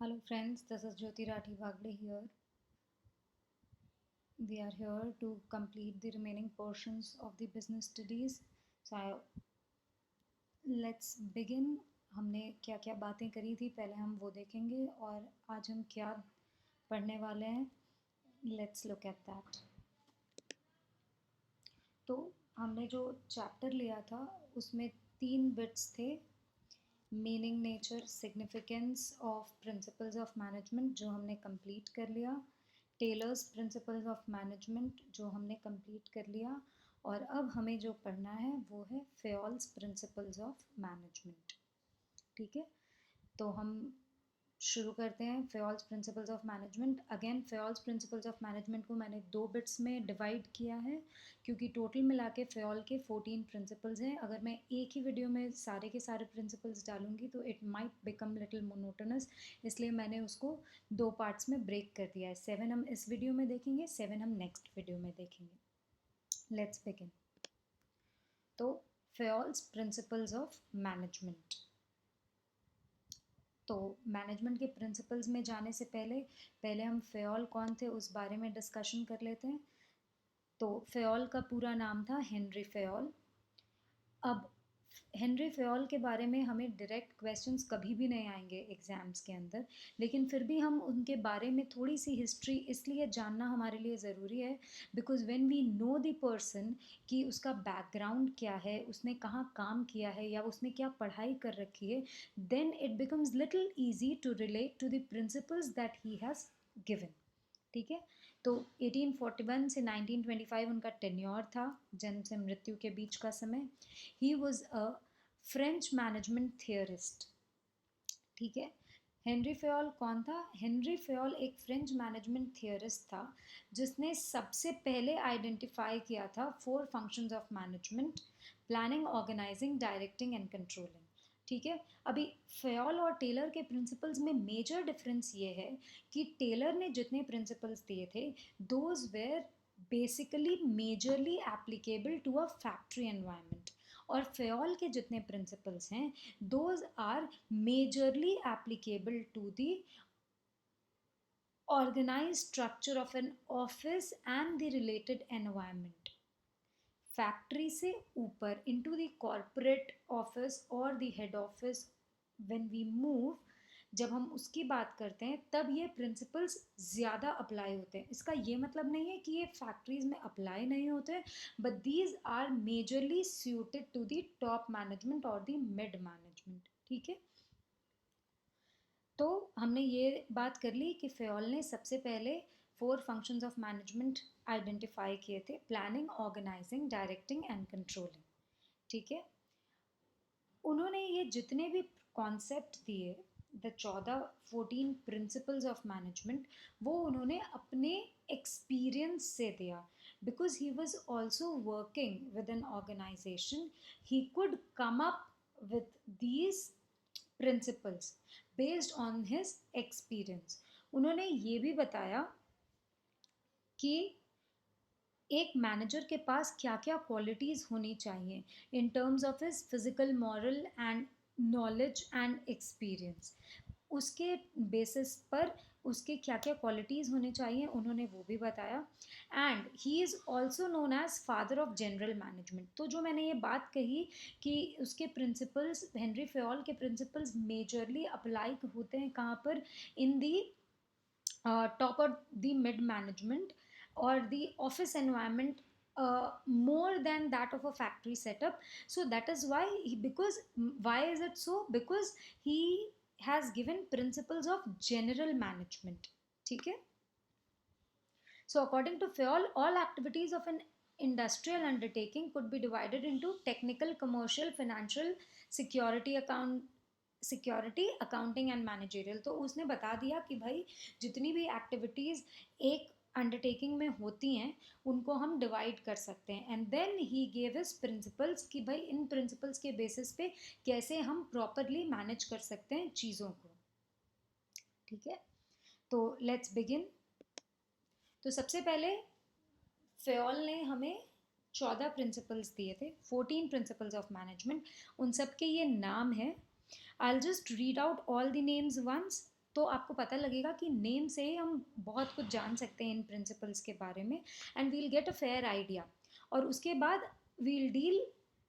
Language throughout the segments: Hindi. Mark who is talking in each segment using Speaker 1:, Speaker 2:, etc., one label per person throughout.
Speaker 1: Hello friends, this is Jyoti Rathi Vagde here. We are here to complete the remaining portions of the business studies. Let's begin. हमने क्या क्या बातें करी थी पहले हम वो देखेंगे और आज हम क्या पढ़ने वाले हैं. Let's look at that. तो हमने जो चैप्टर लिया था उसमें 3 बिट्स थे. Meaning, nature, significance of principles of management जो हमने कंप्लीट कर लिया. टेलर्स प्रिंसिपल्स ऑफ मैनेजमेंट जो हमने कंप्लीट कर लिया. और अब हमें जो पढ़ना है वो है फेयोल्स प्रिंसिपल्स ऑफ मैनेजमेंट. ठीक है, तो हम शुरू करते हैं. Fayol's principles of management. Again Fayol's principles of management को मैंने 2 बिट्स में डिवाइड किया है क्योंकि टोटल मिला के फेयोल के 14 प्रिंसिपल्स हैं. अगर मैं एक ही वीडियो में सारे के सारे प्रिंसिपल्स डालूंगी तो it might become little monotonous, इसलिए मैंने उसको 2 पार्ट्स में ब्रेक कर दिया है. 7 हम इस वीडियो में देखेंगे, 7 हम नेक्स्ट वीडियो में देखेंगे. Let's begin. तो फेयोल्स प्रिंसिपल्स ऑफ मैनेजमेंट. तो मैनेजमेंट के प्रिंसिपल्स में जाने से पहले हम फेयोल कौन थे उस बारे में डिस्कशन कर लेते हैं. तो फेयोल का पूरा नाम था हेनरी फेयोल. अब हेनरी फेयोल के बारे में हमें डायरेक्ट क्वेश्चंस कभी भी नहीं आएंगे एग्ज़ाम्स के अंदर, लेकिन फिर भी हम उनके बारे में थोड़ी सी हिस्ट्री इसलिए जानना हमारे लिए ज़रूरी है because when we know the person कि उसका बैकग्राउंड क्या है, उसने कहाँ काम किया है या उसने क्या पढ़ाई कर रखी है, then it becomes little easy to relate to the principles that he has given. ठीक है, तो 1841 से 1925 उनका टेन्योर था, जन्म से मृत्यु के बीच का समय. He was a French management theorist. ठीक है, हेनरी फेयोल कौन था? हेनरी फेयोल एक फ्रेंच मैनेजमेंट थियरिस्ट था जिसने सबसे पहले आइडेंटिफाई किया था 4 functions of management: planning, organizing, directing and controlling. ठीक है, अभी फेयोल और टेलर के प्रिंसिपल्स में मेजर डिफरेंस ये है कि टेलर ने जितने प्रिंसिपल्स दिए थे those were basically majorly applicable to a factory environment, और फेयोल के जितने प्रिंसिपल्स हैं those are majorly applicable to the organized structure of an office and the related environment. Factory से ऊपर इनटू द कॉर्पोरेट ऑफिस और the head office when we move, जब हम उसकी बात करते हैं तब ये प्रिंसिपल्स ज़्यादा अप्लाई होते हैं. इसका ये मतलब नहीं है कि ये फैक्ट्रीज़ में अप्लाई नहीं होते, but these are majorly suited to the top management और द मिड मैनेजमेंट. ठीक है, तो हमने ये बात कर ली कि फेयोल ने सबसे पहले 4 फंक्शंस ऑफ मैनेजमेंट आइडेंटिफाई किए थे: planning, organizing, directing and controlling. ठीक है, उन्होंने ये जितने भी कॉन्सेप्ट दिए, द 14 प्रिंसिपल्स ऑफ मैनेजमेंट, वो उन्होंने अपने एक्सपीरियंस से दिया. Because he was also working with an organization, he could come up with these principles based on his experience. उन्होंने ये भी बताया कि एक मैनेजर के पास क्या क्या क्वालिटीज़ होनी चाहिए in terms of his physical, moral and knowledge and experience. उसके बेसिस पर उसके क्या क्या क्वालिटीज़ होने चाहिए उन्होंने वो भी बताया. And he is also known as father of general management. तो जो मैंने ये बात कही कि उसके प्रिंसिपल्स, हेनरी फेयोल के प्रिंसिपल्स मेजरली अप्लाई होते हैं कहाँ पर? इन दी top of the mid management or the office environment, more than that of a factory setup. So that is why because why is it so? Because he has given principles of general management. ठीक है, so according to Fayol, all activities of an industrial undertaking could be divided into technical, commercial, financial, security account, security, accounting and managerial. तो उसने बता दिया कि भाई जितनी भी एक्टिविटीज़ एक अंडरटेकिंग में होती हैं उनको हम डिवाइड कर सकते हैं. And then he gave his principles कि भाई इन प्रिंसिपल्स के बेसिस पे कैसे हम प्रॉपरली मैनेज कर सकते हैं चीज़ों को. ठीक है, तो लेट्स बिगिन. तो सबसे पहले फेयोल ने हमें 14 प्रिंसिपल्स दिए थे, 14 प्रिंसिपल्स ऑफ मैनेजमेंट. उन सब के ये नाम है. I'll just read out all the names once. तो आपको पता लगेगा कि नेम से ही हम बहुत कुछ जान सकते हैं इन प्रिंसिपल्स के बारे में, and we'll get a fair idea. और उसके बाद we'll deal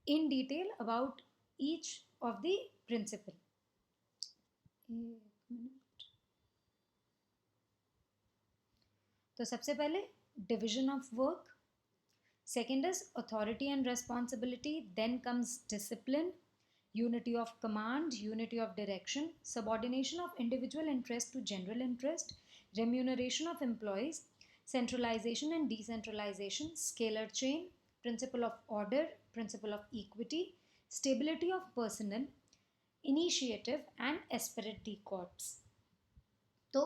Speaker 1: in detail about each of the principle. तो सबसे पहले division of work, second is authority and responsibility, then comes discipline, unity of command, unity of direction, subordination of individual interest to general interest, remuneration of employees, centralization and decentralization, scalar chain, principle of order, principle of equity, stability of personnel, initiative and esprit de corps। तो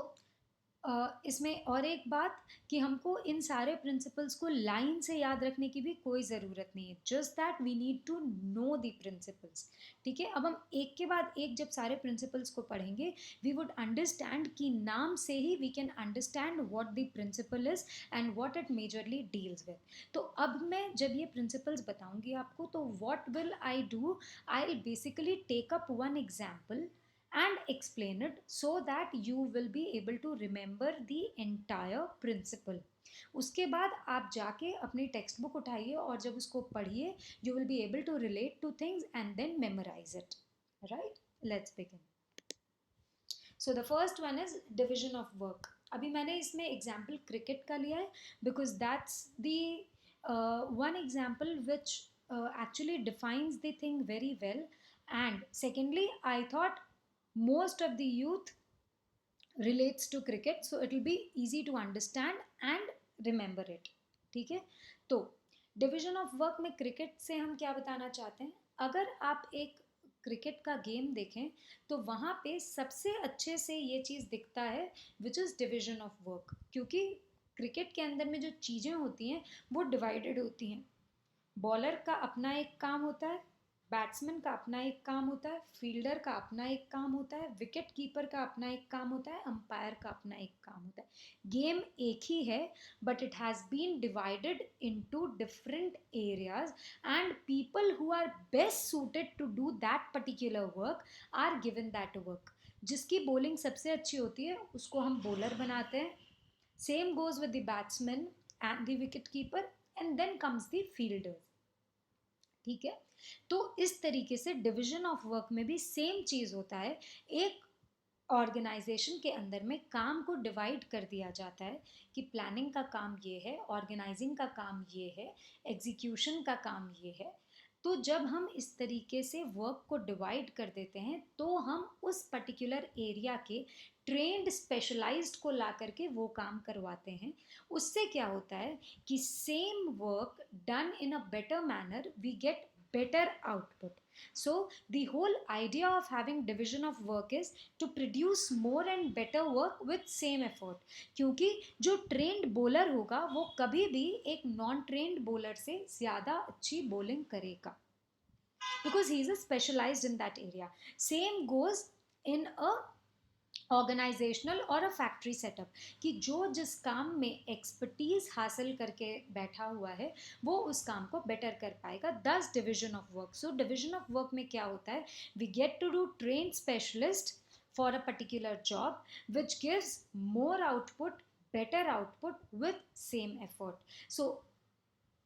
Speaker 1: इसमें और एक बात कि हमको इन सारे प्रिंसिपल्स को लाइन से याद रखने की भी कोई ज़रूरत नहीं है, just that we need to know the principles. ठीक है, अब हम एक के बाद एक जब सारे प्रिंसिपल्स को पढ़ेंगे, वी वुड अंडरस्टैंड कि नाम से ही we can understand what the principle is and what it majorly deals with. तो अब मैं जब ये प्रिंसिपल्स बताऊंगी आपको, तो what will I do, I will basically take up one example and explain it so that you will be able to remember the entire principle। उसके बाद आप जाके अपनी टेक्स्ट बुक उठाइए और जब उसको पढ़िए, you will be able to relate to things and then memorize it, right? Let's begin। So the first one is division of work। अभी मैंने इसमें एग्जाम्पल क्रिकेट का लिया है because that's the one example which actually defines the thing very well, and secondly I thought most of the youth relates to cricket, so it will be easy to understand and remember it। ठीक है, तो डिविजन ऑफ वर्क में क्रिकेट से हम क्या बताना चाहते हैं, अगर आप एक क्रिकेट का गेम देखें तो वहाँ पे सबसे अच्छे से ये चीज़ दिखता है which is division of work, क्योंकि क्रिकेट के अंदर में जो चीज़ें होती हैं वो डिवाइडेड होती हैं। बॉलर का अपना एक काम होता है, बैट्समैन का अपना एक काम होता है, फील्डर का अपना एक काम होता है, विकेट कीपर का अपना एक काम होता है, अंपायर का अपना एक काम होता है। गेम एक ही है but it has been divided into different areas, and people who are best suited to do that particular work are given that work. जिसकी बॉलिंग सबसे अच्छी होती है उसको हम बॉलर बनाते हैं, same goes with the batsman and the wicket keeper, and then comes the fielders. ठीक है, तो इस तरीके से डिविजन ऑफ वर्क में भी सेम चीज़ होता है। एक ऑर्गेनाइजेशन के अंदर में काम को डिवाइड कर दिया जाता है कि प्लानिंग का काम ये है, ऑर्गेनाइजिंग का काम ये है, एग्जीक्यूशन का काम ये है। तो जब हम इस तरीके से वर्क को डिवाइड कर देते हैं तो हम उस पर्टिकुलर एरिया के ट्रेंड स्पेशलाइज्ड को ला करके वो काम करवाते हैं। उससे क्या होता है कि same work done in a better manner, we get better output. So the whole idea of having division of work is to produce more and better work with same effort। क्योंकि जो ट्रेंड बॉलर होगा वो कभी भी एक नॉन ट्रेंड बॉलर से ज़्यादा अच्छी बॉलिंग करेगा, because he is specialized in that area। Same goes in a organizational और अ फैक्ट्री सेटअप, कि जो जिस काम में एक्सपर्टीज हासिल करके बैठा हुआ है वो उस काम को बेटर कर पाएगा। Thus division of work. So division of work में क्या होता है, we get to do train specialist for a particular job which gives more output, better output with same effort. So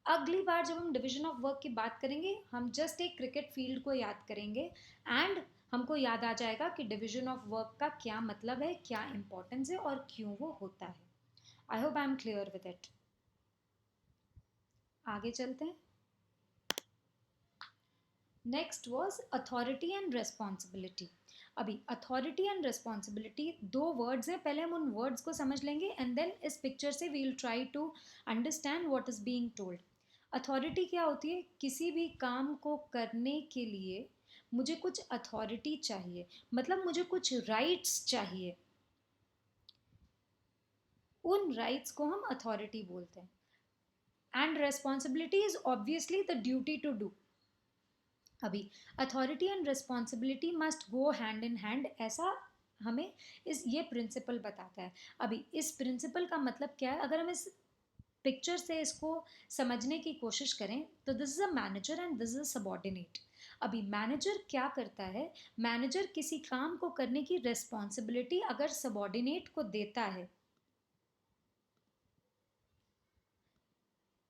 Speaker 1: अगली बार जब हम डिविजन ऑफ वर्क की बात करेंगे हम जस्ट एक क्रिकेट फील्ड को याद करेंगे एंड हमको याद आ जाएगा कि डिविजन ऑफ वर्क का क्या मतलब है, क्या इंपॉर्टेंस है और क्यों वो होता है। I hope I am clear with it. आगे चलते हैं। Next was authority and responsibility. अभी अथॉरिटी एंड रेस्पॉन्सिबिलिटी दो वर्ड्स हैं, पहले हम उन वर्ड्स को समझ लेंगे एंड देन इस पिक्चर से we will try to understand what is being told. Authority क्या होती है, किसी भी काम को करने के लिए मुझे कुछ अथॉरिटी चाहिए, मतलब मुझे कुछ राइट्स चाहिए, उन राइट्स को हम अथॉरिटी बोलते हैं। And responsibility is obviously the duty to do. अभी authority and responsibility must go hand in hand, ऐसा हमें ये प्रिंसिपल बताता है। अभी इस प्रिंसिपल का मतलब क्या है, अगर हम इस पिक्चर से इसको समझने की कोशिश करें तो this is a manager and this is a subordinate. अभी मैनेजर क्या करता है, मैनेजर किसी काम को करने की रिस्पॉन्सिबिलिटी अगर सबॉर्डिनेट को देता है,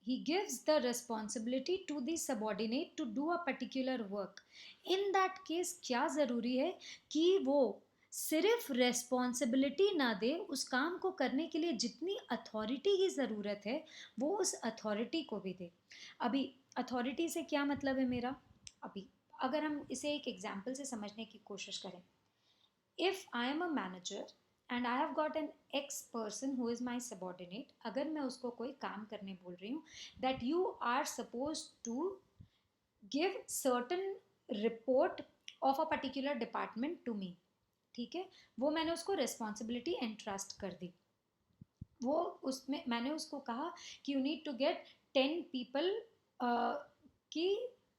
Speaker 1: he gives the responsibility to the subordinate to do a particular work. In that case क्या ज़रूरी है कि वो सिर्फ रेस्पॉन्सिबिलिटी ना दे, उस काम को करने के लिए जितनी अथॉरिटी की ज़रूरत है वो उस अथॉरिटी को भी दे। अभी अथॉरिटी से क्या मतलब है मेरा, अभी अगर हम इसे एक एग्जाम्पल से समझने की कोशिश करें, if I am a manager and I have got an X person who is my subordinate, अगर मैं उसको कोई काम करने बोल रही हूँ, that you are suppose to give certain report of a particular department to me, ठीक है, वो मैंने उसको रिस्पॉन्सिबिलिटी एंट्रस्ट कर दी। वो उसमें मैंने उसको कहा कि you need to get 10 people की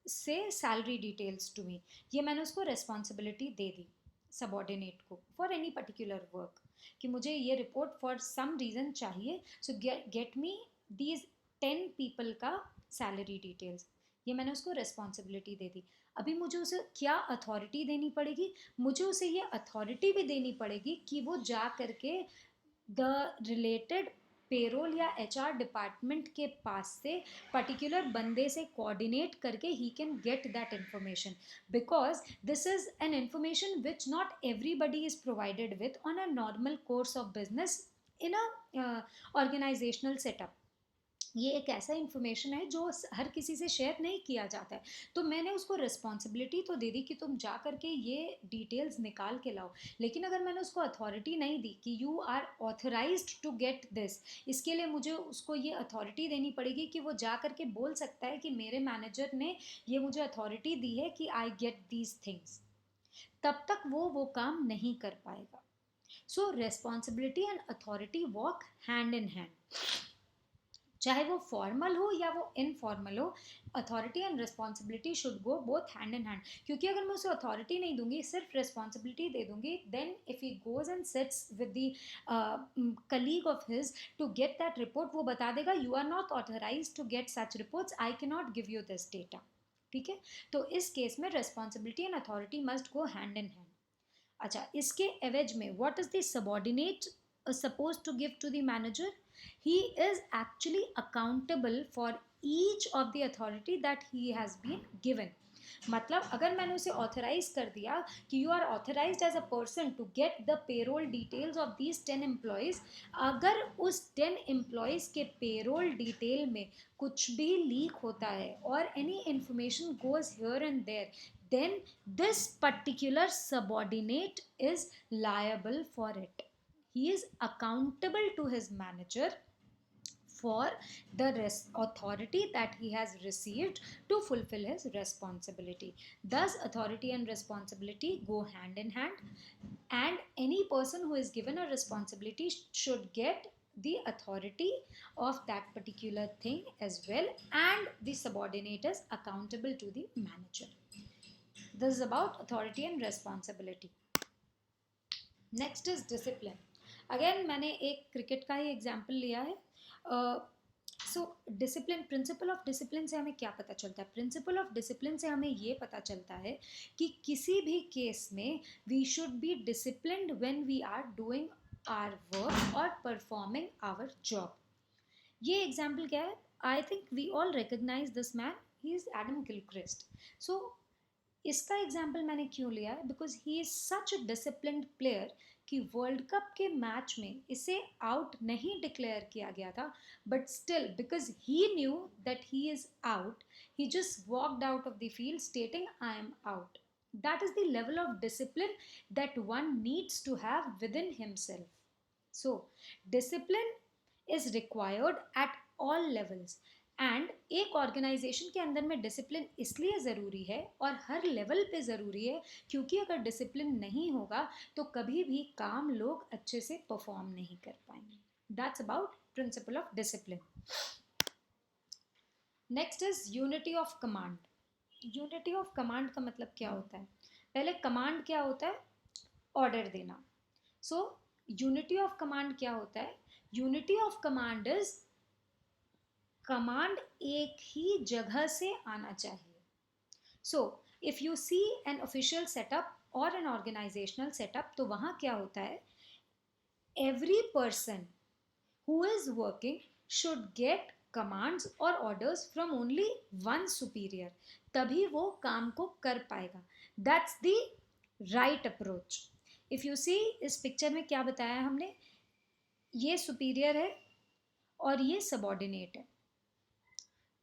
Speaker 1: से सैलरी डिटेल्स टू मी, ये मैंने उसको रिस्पॉन्सिबिलिटी दे दी सबॉर्डिनेट को फॉर एनी पर्टिकुलर वर्क, कि मुझे ये रिपोर्ट फॉर सम रीज़न चाहिए, सो गेट मी दीज 10 people का सैलरी डिटेल्स, ये मैंने उसको रिस्पॉन्सिबिलिटी दे दी। अभी मुझे उसे क्या अथॉरिटी देनी पड़ेगी, मुझे उसे ये अथॉरिटी भी देनी पड़ेगी कि वो जा करके द रिलेटेड पेरोल या एचआर डिपार्टमेंट के पास से पर्टिकुलर बंदे से कोऑर्डिनेट करके he can get that information, because this is an information which not everybody is provided with on a normal course of business in a organizational setup. ये एक ऐसा इन्फॉर्मेशन है जो हर किसी से शेयर नहीं किया जाता है, तो मैंने उसको रिस्पॉन्सिबिलिटी तो दे दी कि तुम जा करके ये डिटेल्स निकाल के लाओ, लेकिन अगर मैंने उसको अथॉरिटी नहीं दी कि you are authorized to get this, इसके लिए मुझे उसको ये अथॉरिटी देनी पड़ेगी कि वो जा करके बोल सकता है कि मेरे मैनेजर ने ये मुझे अथॉरिटी दी है कि आई गेट दीज थिंग्स, तब तक वो काम नहीं कर पाएगा। So responsibility and authority walk hand in hand, चाहे वो फॉर्मल हो या वो इनफॉर्मल हो, authority and responsibility should go both hand in hand, क्योंकि अगर मैं उसे अथॉरिटी नहीं दूंगी, सिर्फ रिस्पॉन्सिबिलिटी दे दूंगी, then if he goes and sits with the colleague of his to get that report, वो बता देगा you are not authorize to get such reports, I can not give you this data, ठीक है। तो इस केस में responsibility and authority must go hand in hand. अच्छा, इसके एवज में what is the subordinate supposed to give to the manager? He is actually accountable for each of the authority that he has been given. मतलब अगर मैंने उसे ऑथराइज कर दिया कि you are authorized as a person to get the payroll details of these 10 employees, अगर उस 10 एम्प्लॉयज़ के पेरोल डिटेल में कुछ भी लीक होता है और any information goes here and there, then this particular subordinate is liable for it. He is accountable to his manager for the authority that he has received to fulfill his responsibility. Thus authority and responsibility go hand in hand, and any person who is given a responsibility should get the authority of that particular thing as well, and the subordinate is accountable to the manager. This is about authority and responsibility. Next is discipline. Again मैंने एक क्रिकेट का ही एग्जाम्पल लिया है। So discipline, principal of discipline से हमें क्या पता चलता है? प्रिंसिपल ऑफ डिसिप्लिन से हमें ये पता चलता है कि किसी भी केस में we should be disciplined when we are doing our work और परफॉर्मिंग आवर जॉब। ये एग्जाम्पल क्या है? I think we all recognize this man, he is Adam Gilchrist. So इसका एग्जाम्पल मैंने क्यों लिया है? Because he is such a disciplined player कि वर्ल्ड कप के मैच में इसे आउट नहीं डिक्लेयर किया गया था, but still because he knew that he is out, he just walked out of the field stating I am out. That is the level of discipline that one needs to have within himself. So discipline is required at all levels, and एक ऑर्गेनाइजेशन के अंदर में डिसिप्लिन इसलिए ज़रूरी है और हर लेवल पे ज़रूरी है क्योंकि अगर डिसिप्लिन नहीं होगा तो कभी भी काम लोग अच्छे से परफॉर्म नहीं कर पाएंगे। That's about principal of discipline. Next is unity of command. Unity of command का मतलब क्या होता है? पहले कमांड क्या होता है? ऑर्डर देना। सो यूनिटी ऑफ कमांड क्या होता है? Unity of command is command एक ही जगह से आना चाहिए। So if you see an official setup और एन ऑर्गेनाइजेशनल सेटअप, तो वहाँ क्या होता है, every person who is working should get commands or orders from only one superior, तभी वो काम को कर पाएगा. That's the right approach. If you see इस पिक्चर में क्या बताया है हमने, ये सुपीरियर है और ये सबॉर्डिनेट है.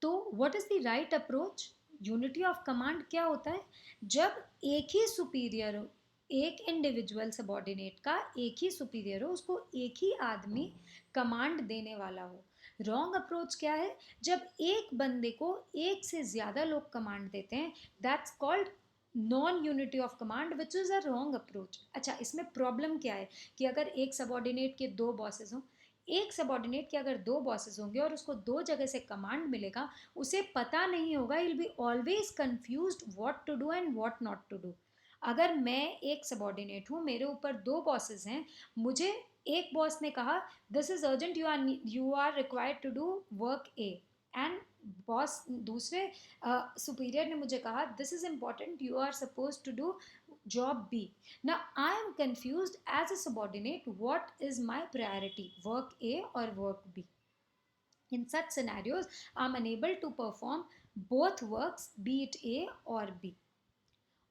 Speaker 1: तो what is the right approach? Unity of command क्या होता है? जब एक ही सुपीरियर हो, एक इंडिविजुअल सबॉर्डिनेट का एक ही सुपीरियर हो, उसको एक ही आदमी कमांड देने वाला हो. रॉन्ग अप्रोच क्या है? जब एक बंदे को एक से ज़्यादा लोग कमांड देते हैं, that's called non unity of command, which is a wrong approach. अच्छा, इसमें प्रॉब्लम क्या है कि अगर एक सबॉर्डिनेट के दो बॉसेस हों, एक सबॉर्डिनेट के अगर दो बॉसेस होंगे और उसको दो जगह से कमांड मिलेगा, उसे पता नहीं होगा, will be always confused what to do and what not to do. अगर मैं एक सबॉर्डिनेट हूँ, मेरे ऊपर दो बॉसेस हैं, मुझे एक बॉस ने कहा this is urgent, you are required to do work A, and boss दूसरे सुपीरियर ने मुझे कहा this is important, you are suppose to do job B. Now I am confused as a subordinate, what is my priority, work A or work B? In such scenarios, I am unable to perform both works, be it A or B.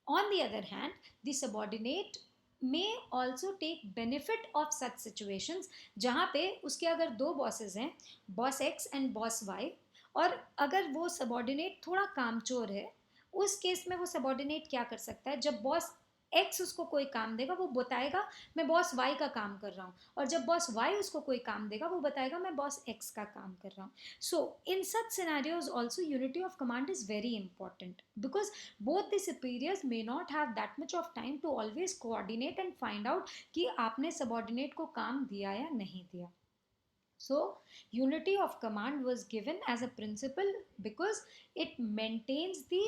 Speaker 1: On the other hand, the subordinate may also take benefit of such situations, जहाँ पे उसके अगर दो बॉसेस हैं, boss X and boss Y, और अगर वो सबॉर्डिनेट थोड़ा कामचोर है, उस केस में वो सबॉर्डिनेट क्या कर सकता है, जब बॉस एक्स उसको कोई काम देगा, वो बताएगा मैं बॉस वाई का काम कर रहा हूँ, और जब बॉस वाई उसको कोई काम देगा, वो बताएगा मैं बॉस एक्स का काम कर रहा हूँ. So in such scenarios also unity of command is very important, because both the superiors may not have that much of time to always coordinate and find out कि आपने subordinate को काम दिया या नहीं दिया. So unity of command was given as a principle because it maintains the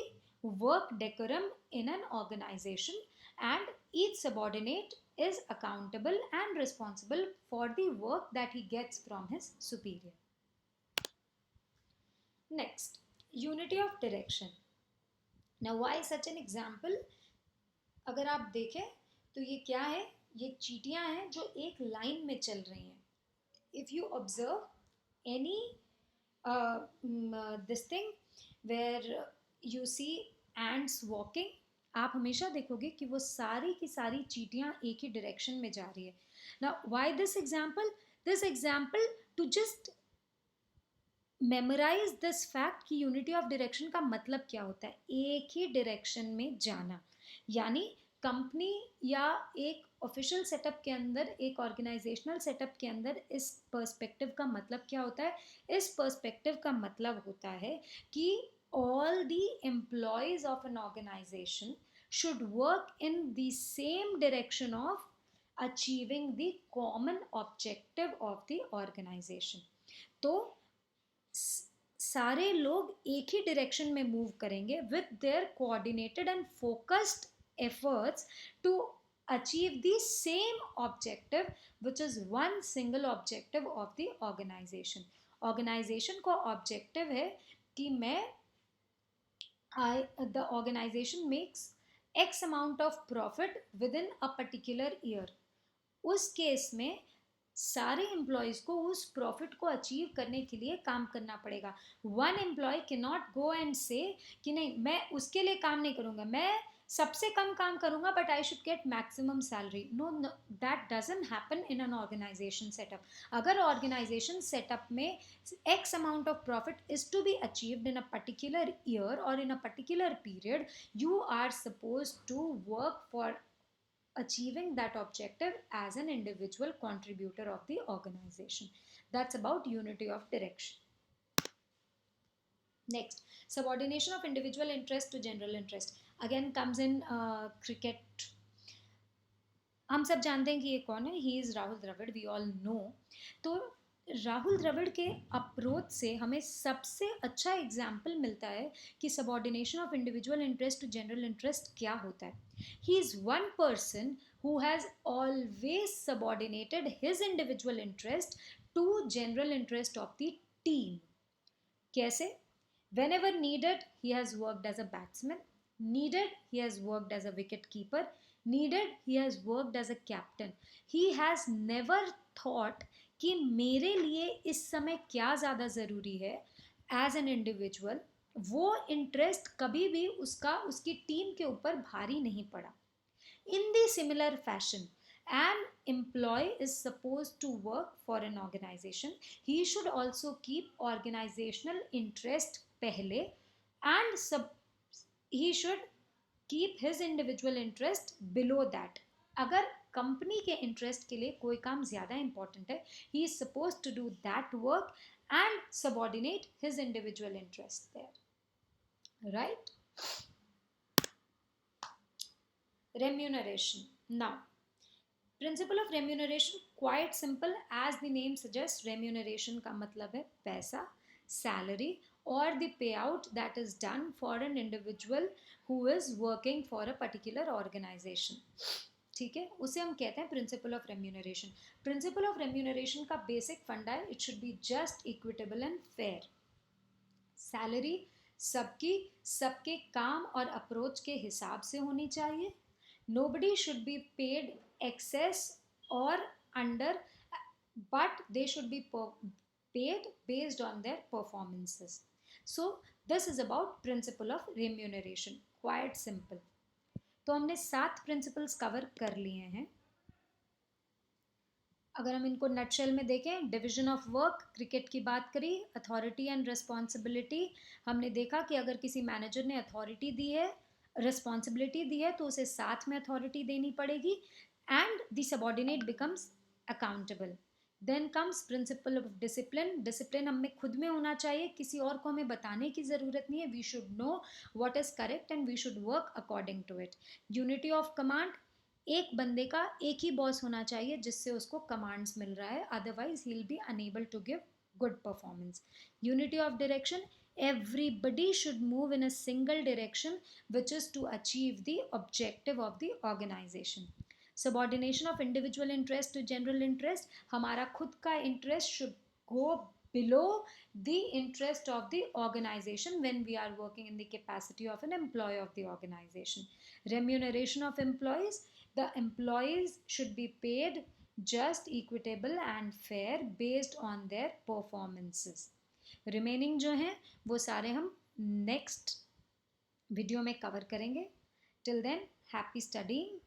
Speaker 1: work decorum in an organization, and each subordinate is accountable and responsible for the work that he gets from his superior. Next, unity of direction. Now why such an example? अगर आप देखें तो ये क्या है, ये चींटियां हैं जो एक लाइन में चल रही हैं. If you observe any this thing where you see ants walking, आप हमेशा देखोगे कि वो सारी की सारी चींटियां एक ही डायरेक्शन में जा रही है. Now why this example? This example to just memorize this fact कि यूनिटी ऑफ डायरेक्शन का मतलब क्या होता है, एक ही डायरेक्शन में जाना. यानी कंपनी या एक ऑफिशियल सेटअप के अंदर, एक ऑर्गेनाइजेशनल सेटअप के अंदर इस पर्सपेक्टिव का मतलब क्या होता है? इस पर्सपेक्टिव का मतलब होता है कि all the employees of an organization should work in the same direction of achieving the common objective of the organization. तो सारे लोग एक ही डायरेक्शन में मूव करेंगे with their coordinated and focused efforts to achieve the same objective, which is one single objective of the organization. Organization का objective है कि the organization makes X amount of profit within a particular year. उस केस में सारे एम्प्लॉयज़ को उस प्रॉफिट को अचीव करने के लिए काम करना पड़ेगा. One employ can not go and से कि नहीं मैं उसके लिए काम नहीं करूँगा, मैं सबसे कम काम करूँगा but I should get maximum salary. No, that doesn't happen in an organization setup. अगर ऑर्गेनाइजेशन सेटअप में X amount of profit is to be achieved in a particular year और in a particular period, you are supposed to work for achieving that objective as an individual contributor of the organization. That's about unity of direction. Next, subordination of individual interest to general interest again comes in cricket. हम सब जानते हैं कि ये कौन है, he is Rahul Dravid, we all know. तो राहुल द्रविड़ के अप्रोच से हमें सबसे अच्छा एग्जाम्पल मिलता है कि subordination of individual interest to general interest क्या होता है. He is one person who has always subordinated his individual interest to general interest of the team. कैसे? Whenever needed, he has worked as a batsman. Needed, he has worked as a wicket keeper. Needed, he has worked as a captain. He has never thought कि मेरे लिए इस समय क्या ज़्यादा ज़रूरी है एज एन इंडिविजुअल. वो इंटरेस्ट कभी भी उसका उसकी टीम के ऊपर भारी नहीं पड़ा. In the similar fashion, an employee is supposed to work for an organization. He should also keep organizational interest pehle, and he should keep his individual interest below that. अगर कंपनी के इंटरेस्ट के लिए कोई काम ज़्यादा इंपॉर्टेंट है, he is supposed to do that work and subordinate his individual interest there. Right? Remuneration. Now, principle of remuneration quite simple. As the name suggest, remuneration का मतलब है पैसा, सैलरी और the pay out that is done for an individual who is working for a particular organization. ठीक है, उसे हम कहते हैं principle of remuneration. Principle of remuneration का बेसिक फंडा है, it should be just, equitable and fair. Salary सबकी सबके काम और अप्रोच के हिसाब से होनी चाहिए. Nobody should be paid excess or under, but they should be paid based on their performances. So this is about principle of remuneration. Quite simple. तो हमने 7 प्रिंसिपल्स कवर कर लिए हैं. अगर हम इनको नटशेल में देखें, डिवीजन ऑफ वर्क, क्रिकेट की बात करी, अथॉरिटी एंड रिस्पॉन्सिबिलिटी. हमने देखा कि अगर किसी मैनेजर ने अथॉरिटी दी है, रिस्पॉन्सिबिलिटी दी है, तो उसे साथ में अथॉरिटी देनी पड़ेगी and the subordinate becomes accountable. Then comes principle of discipline. Discipline हमें खुद में होना चाहिए, किसी और को हमें बताने की ज़रूरत नहीं है. We should know what is correct and we should work according to it. Unity of command, एक बंदे का एक ही बॉस होना चाहिए जिससे उसको कमांड्स मिल रहा है, otherwise he will be unable to give good performance. Unity of direction, everybody should move in a single direction which is to achieve the objective of the organization. Subordination of individual interest to general interest, हमारा खुद का interest should go below the interest of the organization when we are working in the capacity of an employee of the organization. Remuneration of employees, the employees should be paid just, equitable and fair based on their performances. Remaining जो हैं वो सारे हम नेक्स्ट वीडियो में कवर करेंगे. Till then, happy studying.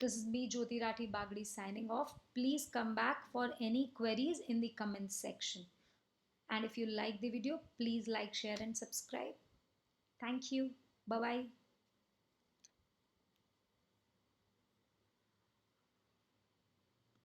Speaker 1: This is me, Jyoti Rathi Bagdi, signing off. Please come back for any queries in the comments section. And if you like the video, please like, share and subscribe. Thank you. Bye-bye.